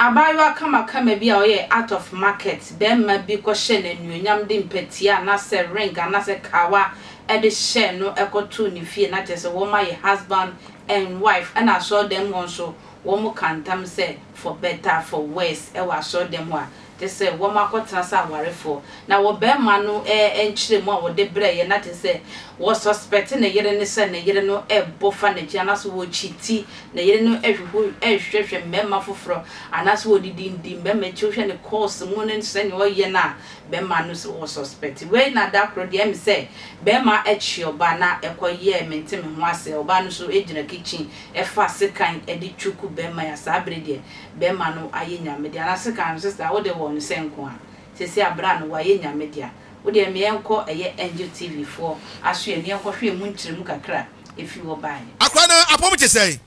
Abayo kama bi a out of market dem ma bi ko hye na nuonyam de mpatia na se ring na se kawa e de hye no ekoto ni fie na tese wo my husband and wife and I saw them also wo mo kantam say for better for worse e wa saw them wa te say wo makotena sa warefo na wo be ma no enchire mu a wo de breye na te say wo suspect na yere ne say na yere no e bofa na gia na so wo chiti na yere no ehwehwe mema foforo anaso wo didi mema chihwe ne course mu ne say ne wo ye na be ma no so wo suspect we na da kro de em say be ma echi oba na ekoye mente me ho ase oba no so ejina kitchen e fa sekan e di chuku be ma ya sabre de be ma no aye nyame de ana sekan sister wo de wo no senko a sesi abra no wa ye nyame de a wo de me enko eye Angel TV4 aso ye ne enko hwe mu ntirem kakra efi wo bae akwa na apom che sei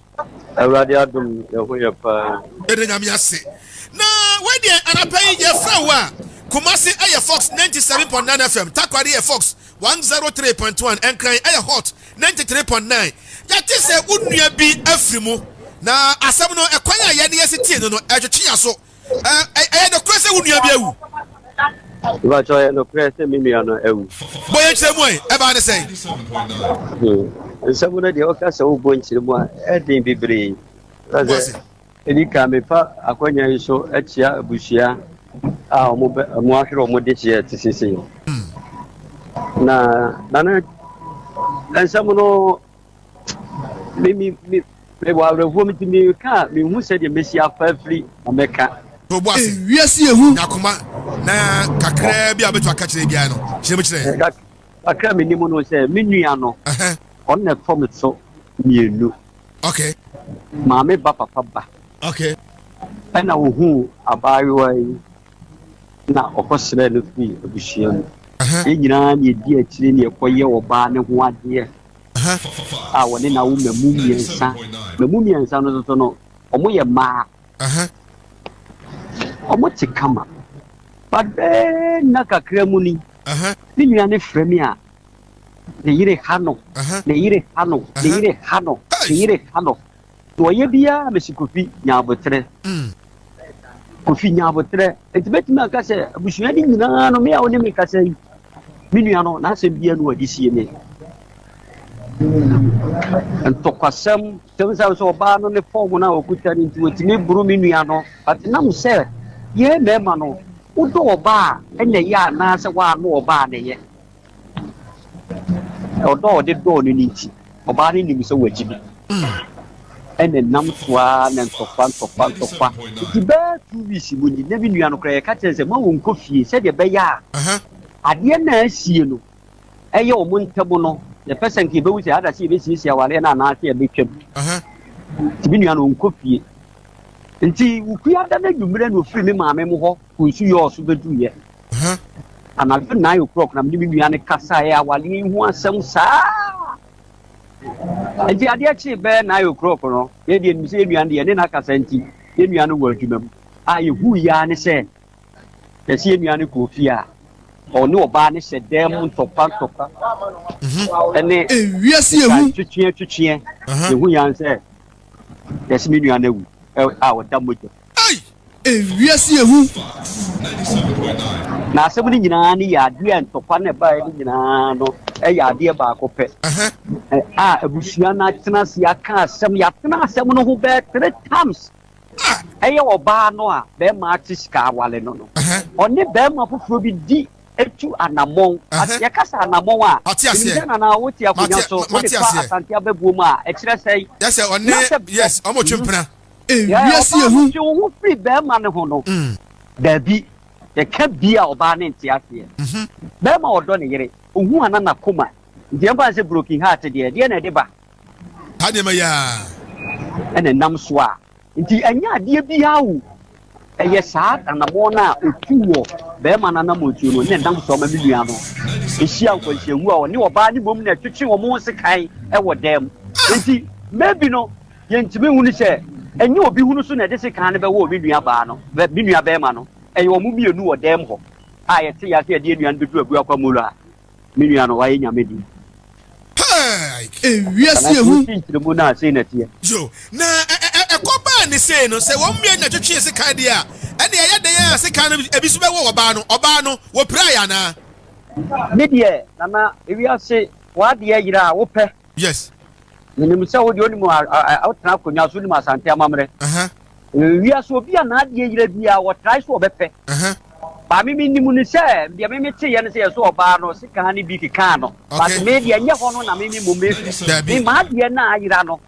awrade adum ye ho ye pa ede nyame ase na we de anapai ye fra wa Kumasi aye Fox 97.9 FM Takwari aye Fox 103.1 Enkran aye Hot 93.9 ya ti se unua bi afrimu na asem no ekwanya ye ne yesitie no etwetwe so no kwese unua bi awu ba cho no kwese mi no awu boye chemu e ba ne sei nsɛm no deɛ ɔka sɛ wobɔ nkyerɛ mu a ɛden bebree sɛ ɛdi ka mefa akwanya yi so akyia abusua a ɔmo ahwerɛ ɔmo de hyeɛ te sese na nana nsɛm no wɔ awerɛhoɔ metumi ka mehu sɛdeɛ mɛsi afa afiri ɔmɛka wiase ehu yakoma na kakra bi a beto aka kyerɛ bia no kyerɛ kakra menim no sɛ me nua no on the from so mienu okay maame ba papa ba okay ana wo hu abayewa yi na okosere no fi abushia no nyina na edi akire ne ekoye oba ne ho ade a woni na wo mamu miensa no so no omo ye ma omo tikama but na kakra mu ni ni nua ne frame a ne yire hano to ye bia mesikofi nyabotre kofi nyabotre etibeti ma ka se abusua ni nyina no me a woni me ka se minua no na se bia no adi sie ne entokwasem temsa so ba no ne form na okuta ni ntwetimi buru minua no atinam se ye mema no udo oba enya ya na se wa no oba ne ye odo de do no nti oba ne nim so wajibi ene nam toa na ntokwa ti ba 2 weeks mu ni na minua no kra ka kyerɛ sɛ ma won kofie sɛ de be ya ade na asie no ɛyɛ o mu ntabo no the person ki be wusi ada si be si awale na na ase be twam ti minua no nkofie nti ukua da na dwumre no firi me maame mu hɔ kunsu yo so bedu ye ana 9 o'clock na me minua ne kasa ya awale hu asɛm saa nti ade achi be 9 o'clock no ye de mi se minua de ne na kasa nti ye minua no wɔ adwuma mu a ye hu ya ne sɛ ye se minua ne kofi a oni oba ne se dem ntokwa ene wiase ehu twetwe ye hu ya nse ye se minua na wu a woda mojo ai wiase ehu na asem ni nyina ne ya ade ntokwa na ba ni nyina no ya ade ba ko pe a abusua na tena se aka asem ya tena asem no ho be 3 times eye oba no a be ma atiska awale no no oni be ma foforo bi di etu anamon atia kasa anamon a ndana na woti akunya so woti fa asante ababuo mu a ekire sei yes one yes omo twempena wiase ehu ti wo free be ma ne ho no da bi ye ka bi a oba ne ntia ase be ma odo ne yere ohu anana koma ndi amba se broken heart de na de ba ha de ma ya ene nam so a nti anya ade bi hawo eye saa anamona otuwo be ma nana motu no ne ndam so ma minua no ehia nkwanhyehu a oni oba ni bom na twetwe wo mo sekan e wo dem nti maybe no ye ntime hu ni se enye obi hu no so na de sekan ne be wo minua ba no minua be ma no eye wo mu mienu wo dem ho a ye te ya se de enua ndu abu akwa molo a minua no wa ye nyame di wiase ehu ntire mu na se na tie yo na ekoba a ne say no say won me na twetwe se kan dia e de ye de ya se kan no ebisu be wo oba no wo pray ana me de na ewi ase wa de yira wo pe yes menim se wo de oni mu awtena konya so ni masante amamre ewi ase obi ana de yira bia wo try so obepe ba mi nimu ni se bia me te ye ne se so oba no se kan ni bi kika no but me de nye ho no na me mo me me ma de na ayira no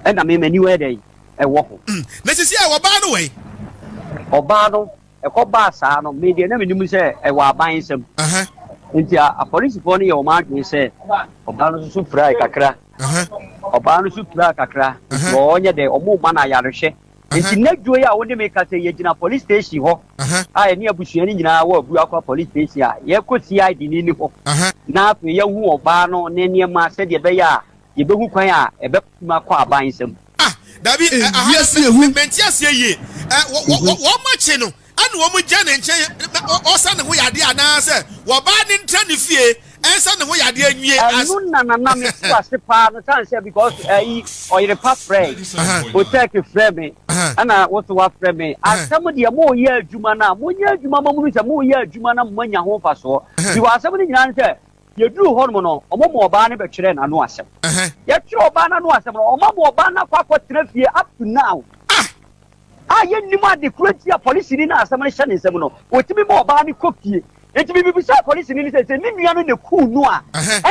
and I mean, anywhere they a walk. Necessary, Obano, a cobasa, no media, never knew say, I was buying some. Into a police pony or mark, we say, Obano supra cacra, Obano supra cacra, or de Omana Yarishe. And she next way I only make us a police station. I near Bushiani in our work police station. You could see I didn't know. Now, you who Obano, Nenia said, you bear. You be kwaya e be ma kwa ban sem dabi yes mentias ye wo mache no ane wo mu gya ne nche o sa ne ho yade ana se wo ba ne ntra ne fie ensa ne ho yade anwie anu na me kwase pa no tan se because o yire pa pray o take frame me ana what wa frame me asam de mo ye adwuma na mo ye adwuma ma mu se mo ye adwuma na mo nya ho fa so bi wa asam ne nyina se you do hormone omo oba na be twere na no asem ye twere oba na no asem omo oba na kwakọ trafie up to now ye nima de kurati police ni na asem na hye ne nsem no otimi mo oba ni kopie etimi bibisa police ni se ni nua no ne ku no a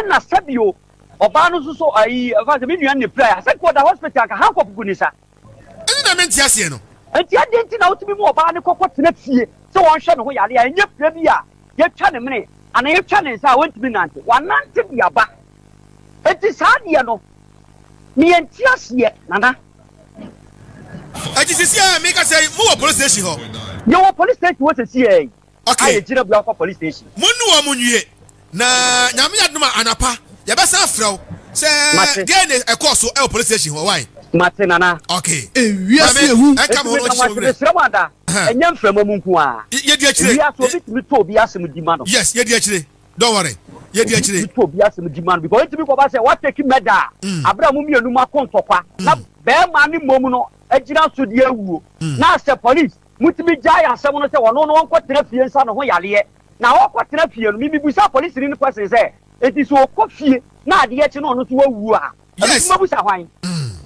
na sabio oba no so fa se mi nua ne prayer se ko da hospital ka hankop gu ni sa eni na menti ase no enti adenti na otimi mo oba ni kokọ trafie se won hye no ho yare ya enye pra bi a ye twa ne mene and I challenge I want to be nante. One nante be a ba. It is hard, you know. Me and Tias yet, Nana. I just see make us say more police station. Your police station was a CA. Okay, General Block police station. Munu amunye na nyame aduma anapa. Ya besa afro. Say gain a course so police station why? Matenana. Okay. We are seeing I come on Sramada. And young from Munkua. Ye di achire. We are so bit with Tobias and demand. Yes, ye di achire. Don't worry. Ye di achire. Tobias and demand because to be for say what take meda. Abraham mi onuma kontokwa. Na be ma ni momu a agina so de awu. Na say police mutimi jaya asem no say wono no wonko trafie nsa no ho yale. Na wonko trafie no mi busa police ni question say it is so kofie na ade ye chi no no so awu a. Yes. Mabusa hwan.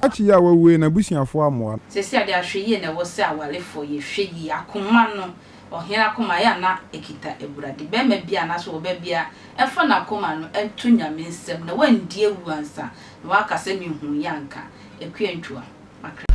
Achi ya wewe na busiafo amoa. Sesi ade ahwe na wo se awalefo ye hwe yi akoma no ohira akoma ya na ekita eburade be ma bia na so be bia efo na akoma no entu nyame nsem na wandi ewu ansa na waka se mi hu yanka ekwentua makra